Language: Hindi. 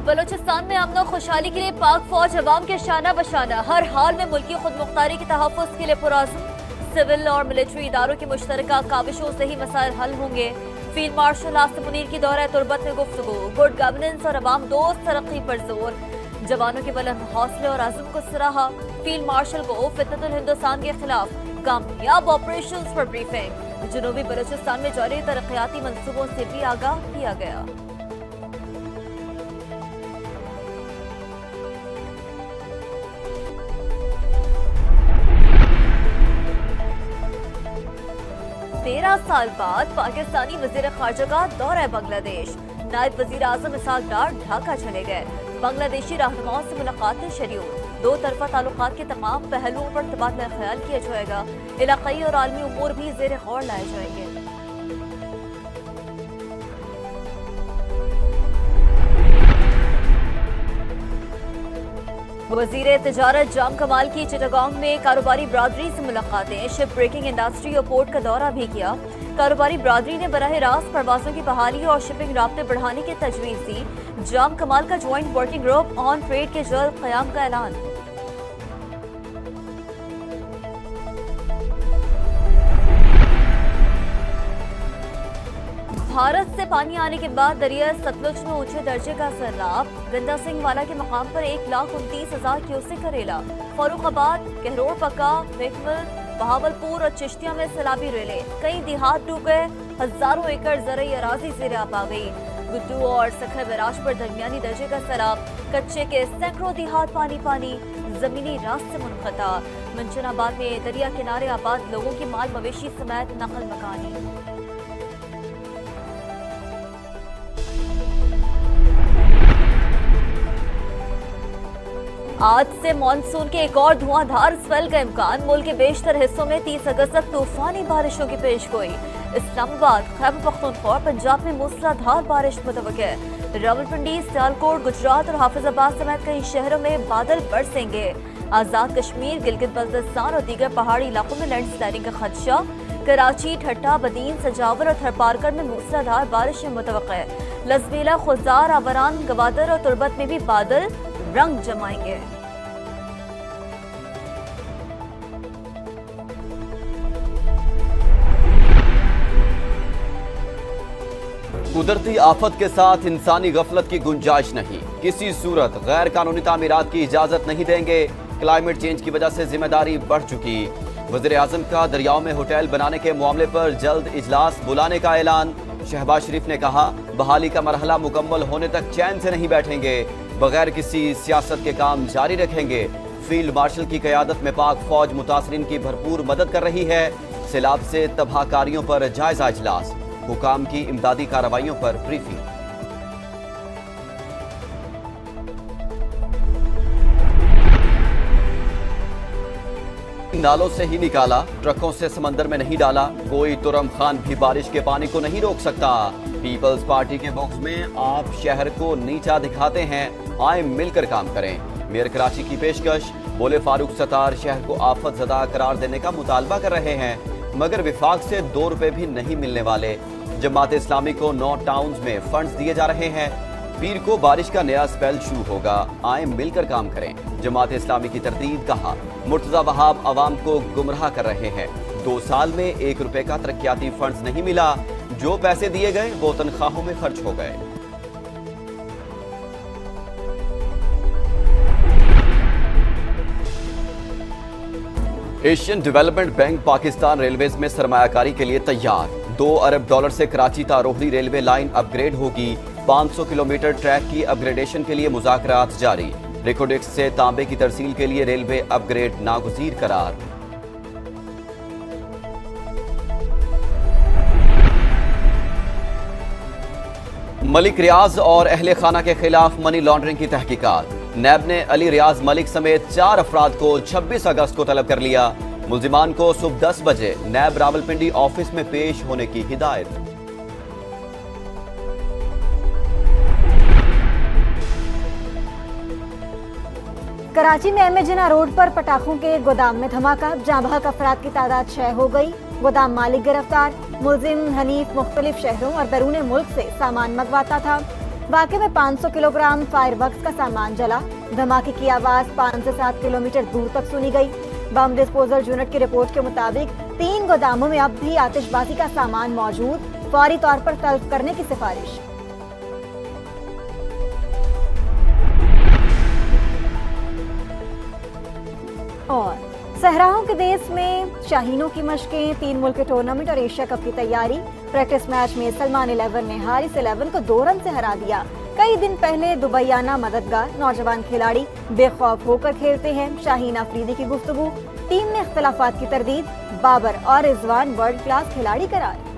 बलूचिस्तान में अमन और खुशहाली के लिए पाक फौज अवाम के शाना बशाना, हर हाल में मुल्की खुदमुख्तारी के तहफ़्फ़ुज़ के लिए पुरअज़्म। सिविल और मिलिट्री इदारों की मुश्तरका काविशों से ही मसाइल हल होंगे। फील्ड मार्शल आसिम मुनीर की दौरा तुर्बत में गुफ्तगू, गुड गवर्नेंस और अवाम दोस्त तरक्की पर जोर। जवानों के बुलंद हौसले और अज़्म को सराहा। फील्ड मार्शल को फितनतुल हिंदुस्तान के खिलाफ कामयाब ऑपरेशंस पर ब्रीफिंग। जनूबी बलूचिस्तान में जारी तरक्याती मंसूबों से भी आगाह किया गया। तेरह साल बाद पाकिस्तानी वजीर खारजा का दौरा बांग्लादेश। नायब वजीर आजम इसहाक डार ढाका चले गए। बांग्लादेशी रहनुमाओं से मुलाकातें शेड्यूल। दो तरफा ताल्लुकात के तमाम पहलुओं पर तबादला ख्याल किया जाएगा। इलाकाई और आलमी उमूर भी जेर गौर लाए जाएंगे। वजीर तिजारत जाम कमाल की चिटागोंग में कारोबारी बरादरी से मुलाकातें। शिप ब्रेकिंग इंडस्ट्री और पोर्ट का दौरा भी किया। कारोबारी बरादरी ने बराह रास्त परवाजों की बहाली और शिपिंग राब्ते बढ़ाने की तजवीज़ दी। जाम कमाल का joint working group on trade के जल्द क़याम का ऐलान। भारत से पानी आने के बाद दरिया सतलुज में ऊंचे दर्जे का सैलाब। गंदा सिंह वाला के मकाम पर 1,29,000 क्यूसेक का रेला। फर्रुखाबाद, कहरोड़ पक्का, नेकमल, बहावलपुर और चिश्तिया में सैलाबी रेले। कई देहात डूब गए। हजारों एकड़ ज़रई अराजी ज़ेर आब आ गई। गुड्डू और सखर बैराज पर दरमियानी दर्जे का सैलाब। कच्चे के सैकड़ों देहात पानी पानी। जमीनी रास्ते मुनक़ता। मंचनाबाद में दरिया किनारे आबाद लोगों की माल मवेशी समेत नकल मकानी। आज से मानसून के एक और धुआंधार स्पेल का इम्कान। मुल्क के बेशतर हिस्सों में 30 अगस्त तक तूफानी बारिशों की पेशगोई। इस्लामाबाद, खैबर पख्तूनख्वा और पंजाब में मूसलाधार बारिश मुतवक्के। रावलपिंडी, सियालकोट, गुजरात और हाफिजाबाद समेत कई शहरों में बादल बरसेंगे। आजाद कश्मीर, गिलगित बल्तिस्तान और दीगर पहाड़ी इलाकों में लैंडस्लाइडिंग का खदशा। कराची, ठट्टा, बदीन, सजावर और थरपारकर में मूसलाधार बारिश मुतवक्के। लसबेला, खुजार, आबरान, गवादर और तुर्बत में भी बादल रंग जमाएंगे। कुदरती आफत के साथ इंसानी गफलत की गुंजाइश नहीं। किसी सूरत गैर कानूनी तामीरात की इजाजत नहीं देंगे। क्लाइमेट चेंज की वजह से जिम्मेदारी बढ़ चुकी। वज़ीर आज़म का दरियाओं में होटल बनाने के मामले पर जल्द इजलास बुलाने का ऐलान। शहबाज शरीफ ने कहा, बहाली का मरहला मुकम्मल होने तक चैन से नहीं बैठेंगे। बगैर किसी सियासत के काम जारी रखेंगे। फील्ड मार्शल की क़यादत में पाक फौज मुतासरीन की भरपूर मदद कर रही है। सैलाब से तबाहकारियों पर जायजा इजलास। हुकाम की इमदादी कार्रवाइयों पर ब्रीफिंग। नालों से ही निकाला, ट्रकों से समंदर में नहीं डाला। कोई तुरम खान भी बारिश के पानी को नहीं रोक सकता। पीपल्स पार्टी के बॉक्स में आप शहर को नीचा दिखाते हैं, आए मिलकर काम करें। मेयर कराची की पेशकश। बोले फारूक सत्तार शहर को आफत ज़दा करार देने का मुतालबा कर रहे हैं, मगर विफाक से 2 रुपए भी नहीं मिलने वाले। जमात इस्लामी को 9 टाउन्स में फंड्स दिए जा रहे हैं। पीर को बारिश का नया स्पेल शुरू होगा, आए मिलकर काम करें। जमात इस्लामी की तरतीब। कहा, मुर्तज़ा वहाब अवाम को गुमराह कर रहे हैं। 2 साल में 1 रुपए का तरक्याती फंड्स नहीं मिला। जो पैसे दिए गए वो तनख्वाहों में खर्च हो गए। Asian development bank Pakistan railways में सरमायाकारी के लिए तैयार। $2 अरब से कराची तारोहरी रेलवे लाइन अपग्रेड होगी। 500 किलोमीटर ट्रैक की अपग्रेडेशन के लिए मुज़ाकरात जारी। रिकोडेक्स से तांबे की तरसील के लिए रेलवे अपग्रेड नागुज़ीर करार। मलिक रियाज और अहले खाना के खिलाफ मनी लॉन्ड्रिंग की तहकीकात। नैब ने अली रियाज मलिक समेत 4 अफराद को 26 अगस्त को तलब कर लिया। मुल्जिमान को सुबह 10 बजे नैब रावलपिंडी ऑफिस में पेश होने की हिदायत। कराची में एम ए जिन्ना रोड पर पटाखों के गोदाम में धमाका। जाँ बहक अफराद की तादाद 6 हो गई। गोदाम मालिक गिरफ्तार। मुलजिम हनीफ मुख्तलिफ शहरों और बैरून मुल्क से सामान मंगवाता था। वाकई में 500 किलोग्राम फायरवर्क्स का सामान जला। धमाके की आवाज 5 से 7 किलोमीटर दूर तक सुनी गई। बम डिस्पोजल यूनिट की रिपोर्ट के मुताबिक 3 गोदामों में अब भी आतिशबाजी का सामान मौजूद, फौरी तौर पर तल्फ करने की सिफारिश। और सहराओं के देश में शाहीनों की मशकें, 3 मुल्क के टूर्नामेंट और एशिया कप की तैयारी। प्रैक्टिस मैच में सलमान 11 ने हारिस 11 को 2 रन से हरा दिया। कई दिन पहले दुबैयाना मददगार नौजवान खिलाड़ी बेखौफ होकर खेलते हैं। शाहीन अफरीदी की गुफ्तगू, टीम में इख्तलाफात की तरदीद, बाबर और रिजवान वर्ल्ड क्लास खिलाड़ी करार।